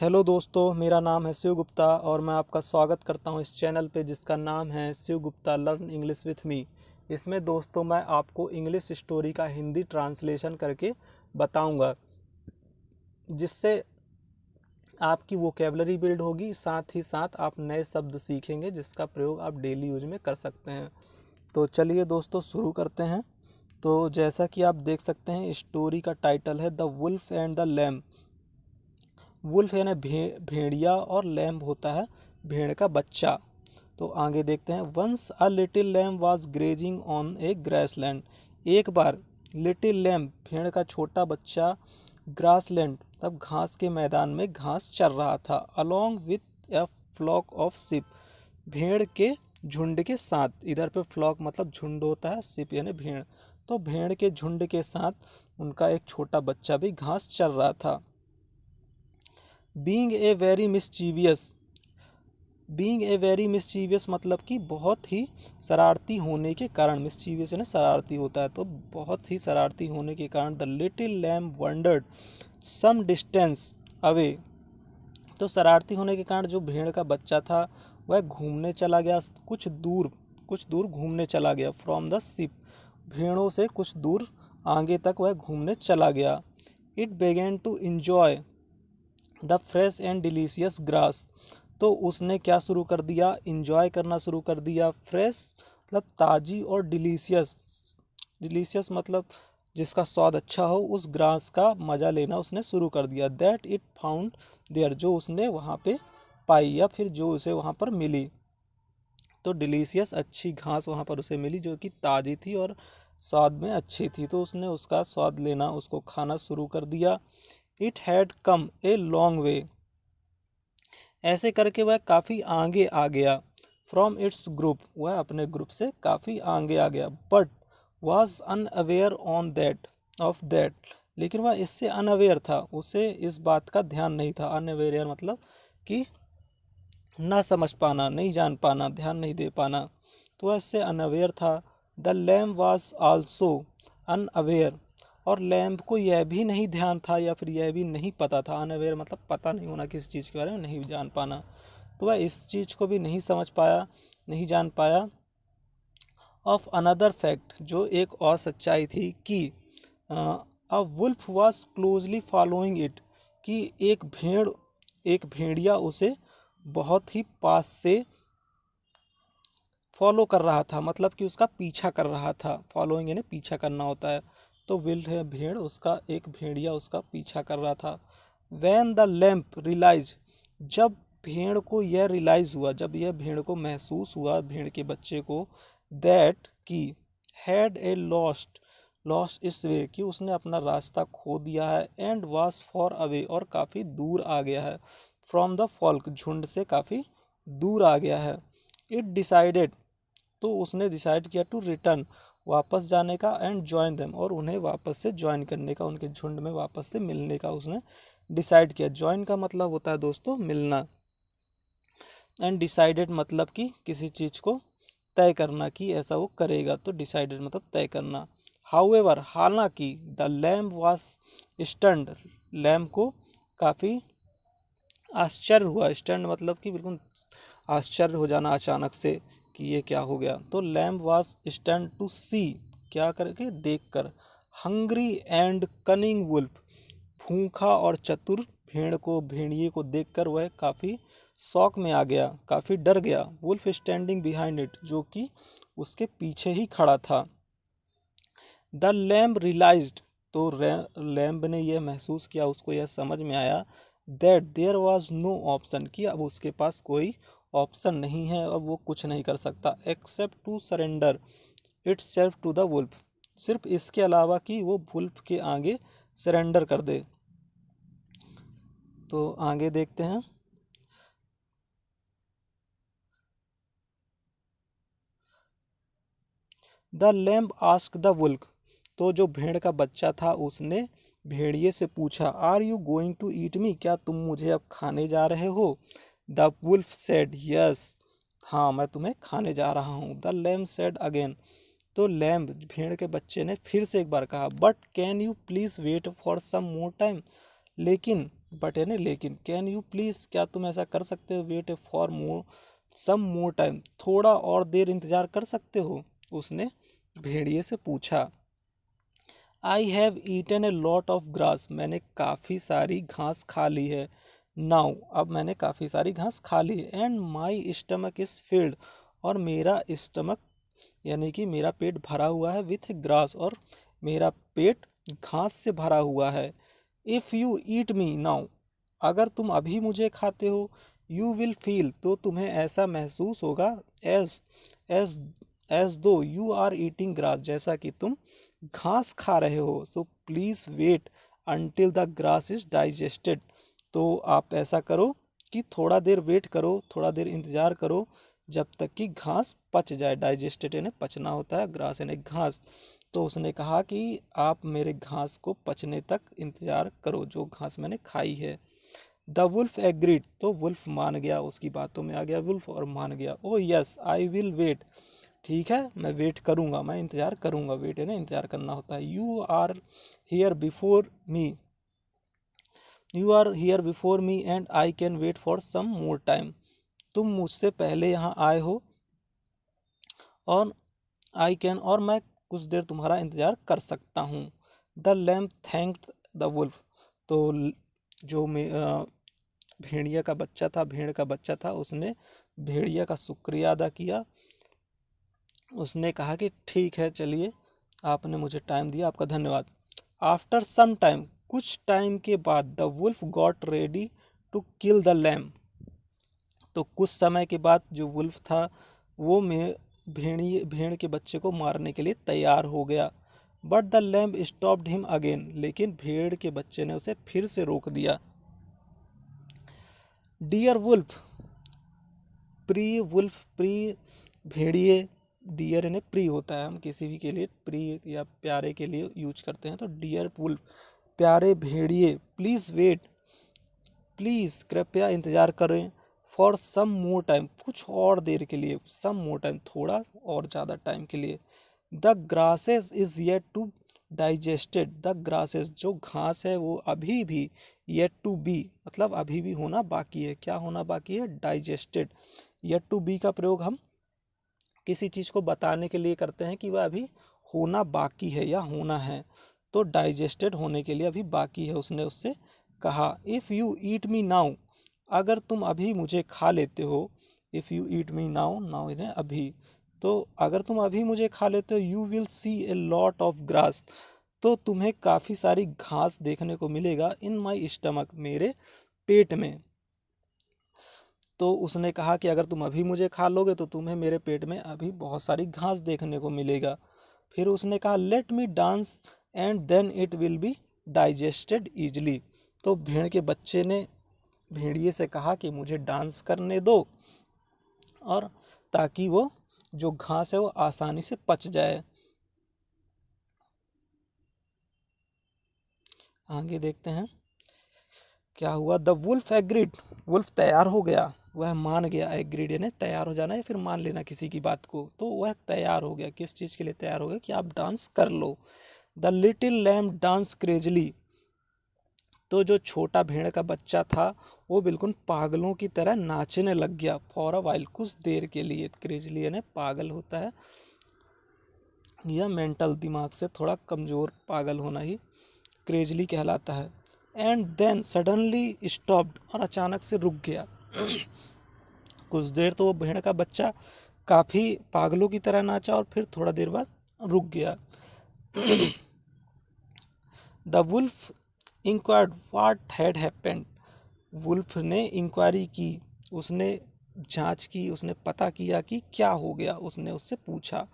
Hello दोस्तों, मेरा नाम है शिव गुप्ता और मैं आपका स्वागत करता हूं इस चैनल पे जिसका नाम है Shiv Gupta learn English with me. इसमें दोस्तों मैं आपको इंग्लिश स्टोरी का हिंदी ट्रांसलेशन करके बताऊंगा, जिससे आपकी वोकेबलरी बिल्ड होगी, साथ ही साथ आप नए शब्द सीखेंगे जिसका प्रयोग आप डेली यूज में कर सकते हैं। तो चलिए दोस्तों शुरू करते हैं। तो जैसा कि आप देख सकते हैं, स्टोरी का टाइटल है the wolf and the lamb. Wolf यानी भेड़िया और लैम्ब होता है भेड़ का बच्चा। तो आगे देखते हैं। Once a little lamb was grazing on a grassland. एक बार लिटिल लैम्ब भेड़ का छोटा बच्चा ग्रासलैंड तब घास के मैदान में घास चर रहा था। Along with a flock of sheep, भेड़ के झुंड के साथ। इधर पे फ्लॉक मतलब झुंड होता है, शिप यानी भेड़। तो भेड़ के झुंड के साथ उनका एक छोटा बच्चा भी घास चर रहा था। Being a very mischievous, being a very mischievous मतलब कि बहुत ही शरारती होने के कारण। मिस्चीवियस यानी शरारती होता है, तो बहुत ही शरारती होने के कारण the little lamb wandered some distance away. तो शरारती होने के कारण जो भेड़ का बच्चा था वह घूमने चला गया, कुछ दूर घूमने चला गया। फ्रॉम द शिप, भेड़ों से कुछ दूर आगे तक वह घूमने चला गया। It began to enjoy the fresh and delicious grass. तो उसने क्या शुरू कर दिया? इंजॉय करना शुरू कर दिया। फ्रेश मतलब ताज़ी, और डिलीशियस, डिलीशियस मतलब जिसका स्वाद अच्छा हो, उस ग्रास का मज़ा लेना उसने शुरू कर दिया। दैट इट फाउंड देयर, जो उसने वहाँ पे पाई या फिर जो उसे वहाँ पर मिली। तो डिलीशियस अच्छी घास वहाँ पर उसे मिली जो कि ताज़ी थी और स्वाद में अच्छी थी, तो उसने उसका स्वाद लेना, उसको खाना शुरू कर दिया। It had come a long way, ऐसे करके वह काफ़ी आगे आ गया। फ्रॉम इट्स ग्रुप, वह अपने ग्रुप से काफ़ी आगे आ गया। But was unaware on that of that, लेकिन वह इससे अनअवेयर था, उसे इस बात का ध्यान नहीं था। अनअवेयर मतलब कि ना समझ पाना, नहीं जान पाना, ध्यान नहीं दे पाना, तो वह इससे अनअवेयर था। The lamb was also unaware, और लैम्ब को यह भी नहीं ध्यान था या फिर यह भी नहीं पता था। अनअवेयर मतलब पता नहीं होना, किसी चीज़ के बारे में नहीं जान पाना, तो वह इस चीज़ को भी नहीं समझ पाया, नहीं जान पाया। ऑफ अनदर फैक्ट, जो एक और सच्चाई थी कि a wolf was closely following it, कि एक भेड़िया उसे बहुत ही पास से फॉलो कर रहा था, मतलब कि उसका पीछा कर रहा था। फॉलोइंग यानी पीछा करना होता है। तो विल्ड है भेड़, उसका एक भेड़िया उसका पीछा कर रहा था। वैन द लैम्प रियलाइज, जब भेड़ को यह रियलाइज हुआ, जब यह भेड़ को महसूस हुआ, भेड़ के बच्चे को, दैट की हैड ए लॉस्ट इस वे, कि उसने अपना रास्ता खो दिया है। एंड वाज फॉर अवे, और काफ़ी दूर आ गया है। फ्रॉम द फॉल्क, झुंड से काफ़ी दूर आ गया है। इट डिसाइडेड, तो उसने डिसाइड किया टू रिटर्न, वापस जाने का। एंड ज्वाइन देम, और उन्हें वापस से ज्वाइन करने का, उनके झुंड में वापस से मिलने का उसने डिसाइड किया। ज्वाइन का मतलब होता है दोस्तों मिलना। एंड डिसाइडेड मतलब कि किसी चीज़ को तय करना कि ऐसा वो करेगा, तो डिसाइडेड मतलब तय करना। हाउएवर, हालांकि the lamb was stunned, lamb को काफ़ी आश्चर्य हुआ। स्टन्ड मतलब कि बिल्कुल आश्चर्य हो जाना अचानक से कि ये क्या हो गया। तो लैम्ब वाज स्टन्ड टू सी, क्या करके? देख कर। हंग्री एंड कनिंग वुल्फ, भूखा और चतुर भेड़िए को देखकर वह काफ़ी शौक में आ गया, काफ़ी डर गया। वुल्फ स्टैंडिंग बिहाइंड इट, जो कि उसके पीछे ही खड़ा था। द लैम्ब रियलाइज्ड, तो लैम्ब ने यह महसूस किया, उसको यह समझ में आया, that there was no option, कि अब उसके पास कोई ऑप्शन नहीं है, अब वो कुछ नहीं कर सकता। Except to surrender itself to the wolf, सिर्फ इसके अलावा कि वो वुल्फ के आगे सरेंडर कर दे। तो आगे देखते हैं। The lamb ask the wolf, तो जो भेड़ का बच्चा था उसने भेड़िए से पूछा, are you going to eat me, क्या तुम मुझे अब खाने जा रहे हो? द वुल्फ सेड यस, हाँ मैं तुम्हें खाने जा रहा हूँ। द लैम्ब सेड अगेन, तो लैम्ब भेड़ के बच्चे ने फिर से एक बार कहा, but can you please wait for some more time, लेकिन बट यानी लेकिन, कैन यू प्लीज़, क्या तुम ऐसा कर सकते हो, wait for more some more time, थोड़ा और देर इंतज़ार कर सकते हो, उसने भेड़िए से पूछा। I have eaten a lot of grass, मैंने काफ़ी सारी घास खा ली है। नाउ, अब मैंने काफ़ी सारी घास खा ली है। And my stomach is filled, और मेरा स्टमक यानी कि मेरा पेट भरा हुआ है, विथ ग्रास, और मेरा पेट घास से भरा हुआ है। If you eat me now, अगर तुम अभी मुझे खाते हो, यू विल फील, तो तुम्हें ऐसा महसूस होगा, as as as though you are eating grass, जैसा कि तुम घास खा रहे हो। So please wait until the grass is digested, तो आप ऐसा करो कि थोड़ा देर वेट करो, थोड़ा देर इंतज़ार करो, जब तक कि घास पच जाए। डाइजेस्टेड यानी पचना होता है, ग्रास यानी घास। तो उसने कहा कि आप मेरे घास को पचने तक इंतज़ार करो, जो घास मैंने खाई है। द वुल्फ एग्रीड, तो वुल्फ मान गया, उसकी बातों में आ गया वुल्फ और मान गया। Oh yes I will wait, ठीक है मैं वेट करूँगा, मैं इंतज़ार करूँगा। वेट है ना, इंतज़ार करना होता है। You are here before me and I can wait for some more time, तुम मुझसे पहले यहाँ आए हो, और और मैं कुछ देर तुम्हारा इंतज़ार कर सकता हूँ। The lamb thanked the wolf, तो जो भेड़िया का बच्चा था, भेड़ का बच्चा था, उसने भेड़िया का शुक्रिया अदा किया। उसने कहा कि ठीक है, चलिए आपने मुझे टाइम दिया, आपका धन्यवाद। आफ्टर सम टाइम, कुछ टाइम के बाद, the wolf got ready to kill the lamb, तो कुछ समय के बाद जो वुल्फ था वो भेड़ के बच्चे को मारने के लिए तैयार हो गया। But the lamp stopped him again, लेकिन भेड़ के बच्चे ने उसे फिर से रोक दिया। डियर वुल्फ, प्रिय वुल्फ, प्रिय भेड़िए, डियर यानी प्रिय होता है, हम किसी भी के लिए प्रिय या प्यारे के लिए यूज करते हैं, तो डियर वुल्फ, प्यारे भेड़िए, प्लीज़ वेट, प्लीज़ कृपया इंतज़ार करें, फॉर सम मोर टाइम, कुछ और देर के लिए, सम मोर टाइम थोड़ा और ज़्यादा टाइम के लिए। The grasses is yet to digested, the grasses, जो घास है वो अभी भी, येट टू बी मतलब अभी भी होना बाकी है। क्या होना बाकी है? डाइजेस्टेड। येट टू बी का प्रयोग हम किसी चीज़ को बताने के लिए करते हैं कि वह अभी होना बाकी है या होना है, तो डाइजेस्टेड होने के लिए अभी बाकी है। उसने उससे कहा, if you eat me now, अगर तुम अभी मुझे खा लेते हो, if you eat me now, now इन्हें अभी, तो अगर तुम अभी मुझे खा लेते हो, you will see A lot of grass, तो तुम्हें काफ़ी सारी घास देखने को मिलेगा, इन माई स्टमक, मेरे पेट में। तो उसने कहा कि अगर तुम अभी मुझे खा लोगे तो तुम्हें मेरे पेट में अभी बहुत सारी घास देखने को मिलेगा। फिर उसने कहा, let me dance and then it will be digested easily, तो भेड़ के बच्चे ने भेड़िए से कहा कि मुझे डांस करने दो, और ताकि वो जो घास है वो आसानी से पच जाए। आगे देखते हैं क्या हुआ। द वुल्फ एग्रीड, वुल्फ तैयार हो गया, वह मान गया। एग्रीड यानी तैयार हो जाना या फिर मान लेना किसी की बात को, तो वह तैयार हो गया। किस चीज़ के लिए तैयार हो गया? कि आप डांस कर लो। द लिटिल लैम्प डांस क्रेजली, तो जो छोटा भेड़ का बच्चा था वो बिल्कुल पागलों की तरह नाचने लग गया। फॉर अ वाइल, कुछ देर के लिए। क्रेजली यानी पागल होता है, यह मेंटल, दिमाग से थोड़ा कमज़ोर पागल होना ही क्रेजली कहलाता है। एंड देन सडनली स्टॉप्ड, और अचानक से रुक गया। कुछ देर तो वो भेड़ का बच्चा काफ़ी पागलों की तरह नाचा, और फिर थोड़ा देर बाद रुक गया। The wolf inquired what had happened, wolf ने इंक्वायरी की, उसने जांच की, उसने पता किया कि क्या हो गया, उसने उससे पूछा।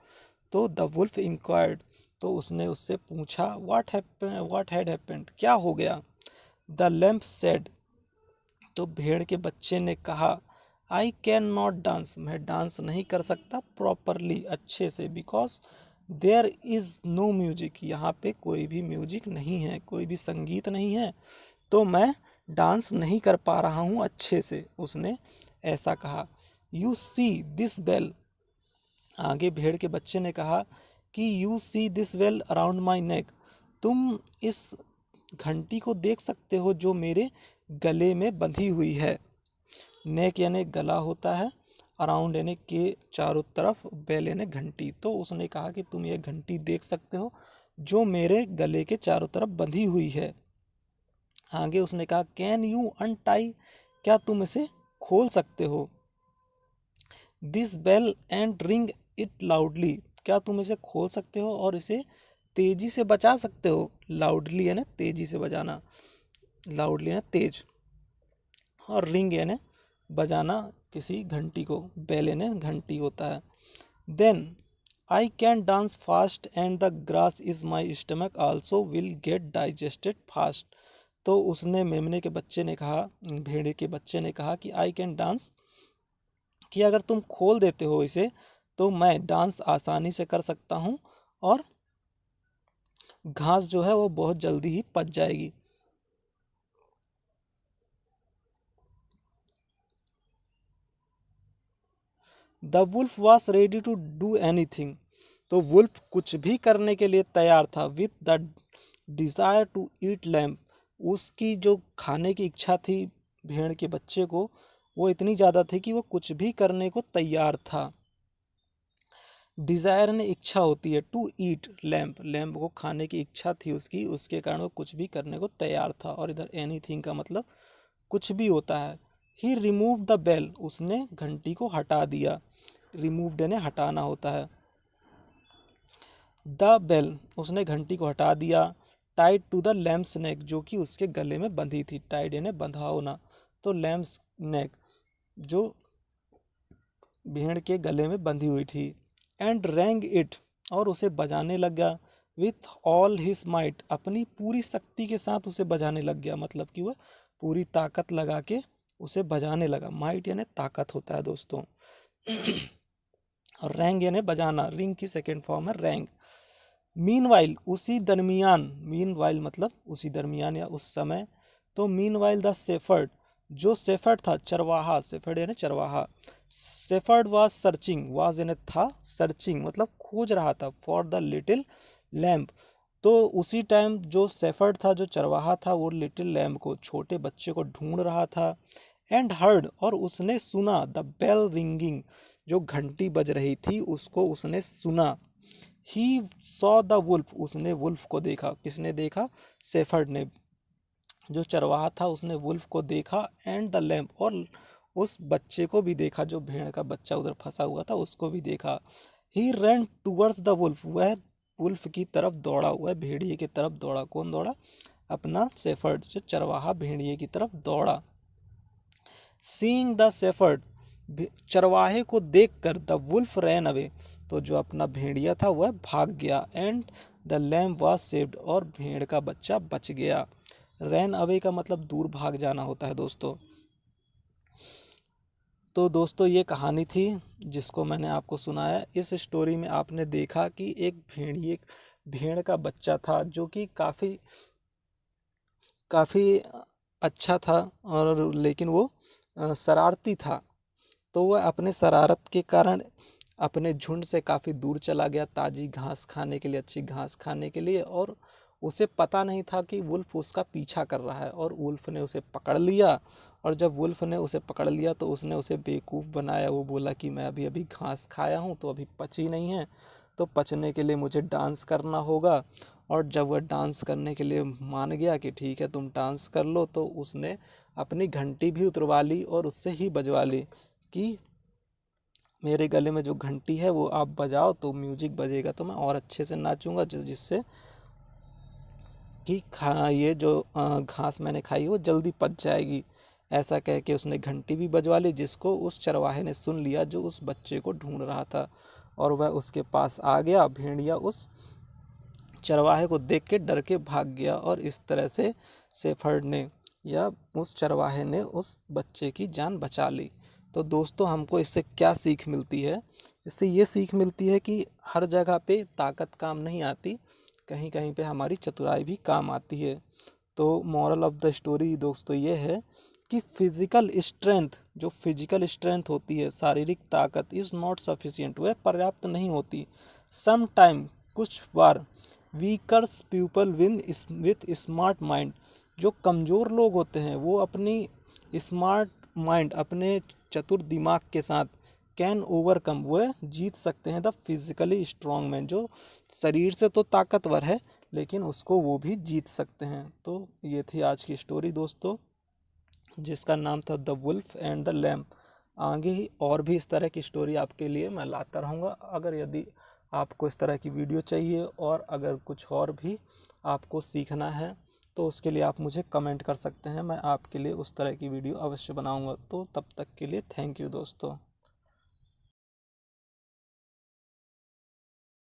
तो द वुल्फ इंक्वायर्ड, तो उसने उससे पूछा, व्हाट हैड हैपेंड, क्या हो गया। द लैम्प सेड, तो भेड़ के बच्चे ने कहा, आई कैन नॉट डांस, मैं डांस नहीं कर सकता प्रॉपरली, अच्छे से, because there is no music, यहाँ पे कोई भी म्यूजिक नहीं है, कोई भी संगीत नहीं है, तो मैं डांस नहीं कर पा रहा हूँ अच्छे से, उसने ऐसा कहा। यू सी दिस बेल, आगे भेड़ के बच्चे ने कहा कि you see this bell around my neck, तुम इस घंटी को देख सकते हो जो मेरे गले में बंधी हुई है। नेक यानी गला होता है, अराउंड यानी के चारों तरफ, बेल यानी घंटी। तो उसने कहा कि तुम ये घंटी देख सकते हो जो मेरे गले के चारों तरफ बंधी हुई है। आगे उसने कहा कैन यू अनटाई, क्या तुम इसे खोल सकते हो। This bell and ring it loudly, क्या तुम इसे खोल सकते हो और इसे तेजी से बजा सकते हो। लाउडली है ना तेजी से बजाना, लाउडली है ना तेज, और रिंग यानी बजाना किसी घंटी को, बेल यानी घंटी होता है। Then I can dance fast and the grass is my stomach also will get digested fast. तो उसने मेमने के बच्चे ने कहा, भेड़े के बच्चे ने कहा कि आई कैन डांस, कि अगर तुम खोल देते हो इसे तो मैं डांस आसानी से कर सकता हूँ और घास जो है वो बहुत जल्दी ही पच जाएगी। The wolf was ready to do anything, तो वुल्फ कुछ भी करने के लिए तैयार था। With the desire to eat lamb, उसकी जो खाने की इच्छा थी भेड़ के बच्चे को, वो इतनी ज़्यादा थी कि वो कुछ भी करने को तैयार था। डिज़ायर ने इच्छा होती है, टू ईट लैम्प, लैम्प को खाने की इच्छा थी उसकी, उसके कारण वो कुछ भी करने को तैयार था। और इधर एनीथिंग का मतलब कुछ भी होता है। ही रिमूव द बेल, उसने घंटी को हटा दिया। रिमूव यानी हटाना होता है। द बेल, उसने घंटी को हटा दिया। टाइड टू द लैम्प्स नेक, जो कि उसके गले में बंधी थी। टाइड यानी बंधा होना, तो लैम्प्स नेक जो भेड़ के गले में बंधी हुई थी। एंड रैंग इट, और उसे बजाने लग गया। विथ ऑल हिज माइट, अपनी पूरी शक्ति के साथ उसे बजाने लग गया, मतलब कि वह पूरी ताकत लगा के उसे बजाने लगा। माइट यानी ताकत होता है दोस्तों। और रैंग यानी बजाना, रिंग की सेकेंड फॉर्म है रैंग। मीनवाइल, उसी दरमियान, मीनवाइल मतलब उसी दरमियान या उस समय। तो मीनवाइल द शेफर्ड, जो शेफर्ड था चरवाहा, शेफर्ड यानी चरवाहा। शेफर्ड वाज सर्चिंग, वाज यानी था, सर्चिंग मतलब खोज रहा था, फॉर द लिटिल लैम्प। तो उसी टाइम जो शेफर्ड था, जो चरवाहा था, वो लिटिल लैम्प को, छोटे बच्चे को ढूंढ रहा था। एंड हर्ड, और उसने सुना, द बेल रिंगिंग, जो घंटी बज रही थी उसको उसने सुना। ही सॉ द वुल्फ, उसने वुल्फ को देखा। किसने देखा? शेफर्ड ने, जो चरवाहा था उसने वुल्फ को देखा। एंड द लैम्प, और उस बच्चे को भी देखा, जो भेड़ का बच्चा उधर फंसा हुआ था उसको भी देखा। ही रन टूवर्ड्स द वुल्फ, वह वुल्फ की तरफ दौड़ा, वह भेड़िए की तरफ दौड़ा। कौन दौड़ा? अपना शेफर्ड, जो चरवाहा भेड़िए की तरफ दौड़ा। सीइंग द शेफर्ड, चरवाहे को देखकर, द वुल्फ रैन अवे, तो जो अपना भेड़िया था वह भाग गया। And the lamp was saved, और भेड़ का बच्चा बच गया। रैन अवे का मतलब दूर भाग जाना होता है दोस्तों। तो दोस्तों ये कहानी थी जिसको मैंने आपको सुनाया। इस स्टोरी में आपने देखा कि एक भेड़ का बच्चा था जो कि काफ़ी काफ़ी अच्छा था, और लेकिन वो शरारती था। तो वह अपने शरारत के कारण अपने झुंड से काफ़ी दूर चला गया, ताज़ी घास खाने के लिए, अच्छी घास खाने के लिए। और उसे पता नहीं था कि वुल्फ उसका पीछा कर रहा है, और वुल्फ ने उसे पकड़ लिया। और जब वुल्फ ने उसे पकड़ लिया तो उसने उसे बेवकूफ़ बनाया। वो बोला कि मैं अभी अभी घास खाया हूँ तो अभी पची नहीं है, तो पचने के लिए मुझे डांस करना होगा। और जब वह डांस करने के लिए मान गया कि ठीक है तुम डांस कर लो, तो उसने अपनी घंटी भी उतरवा ली और उससे ही बजवा ली कि मेरे गले में जो घंटी है वो आप बजाओ तो म्यूजिक बजेगा, तो मैं और अच्छे से नाचूंगा, जिससे कि ये जो घास मैंने खाई है वो जल्दी पच जाएगी। ऐसा कह के उसने घंटी भी बजवा ली, जिसको उस चरवाहे ने सुन लिया जो उस बच्चे को ढूंढ रहा था। और वह उसके पास आ गया। भेड़िया उस चरवाहे को देख के डर के भाग गया, और इस तरह से शेफर्ड ने, या उस चरवाहे ने, उस बच्चे की जान बचा ली। तो दोस्तों हमको इससे क्या सीख मिलती है? इससे ये सीख मिलती है कि हर जगह पे ताकत काम नहीं आती, कहीं कहीं पे हमारी चतुराई भी काम आती है। तो मॉरल ऑफ द स्टोरी दोस्तों ये है कि फिजिकल स्ट्रेंथ, जो फिजिकल स्ट्रेंथ होती है, शारीरिक ताकत, इज़ नॉट सफिशिएंट, वह पर्याप्त नहीं होती। सम टाइम, कुछ बार, weakers people win with smart mind, जो कमज़ोर लोग होते हैं वो अपनी स्मार्ट माइंड, अपने चतुर दिमाग के साथ कैन ओवरकम, वह जीत सकते हैं द फिजिकली स्ट्रॉन्ग मैन, जो शरीर से तो ताकतवर है लेकिन उसको वो भी जीत सकते हैं। तो ये थी आज की स्टोरी दोस्तों, जिसका नाम था the wolf and the lamb. आगे ही और भी इस तरह की स्टोरी आपके लिए मैं लाता रहूँगा। अगर यदि आपको इस तरह की वीडियो चाहिए और अगर कुछ और भी आपको सीखना है तो उसके लिए आप मुझे कमेंट कर सकते हैं, मैं आपके लिए उस तरह की वीडियो अवश्य बनाऊँगा। तो तब तक के लिए थैंक यू दोस्तों।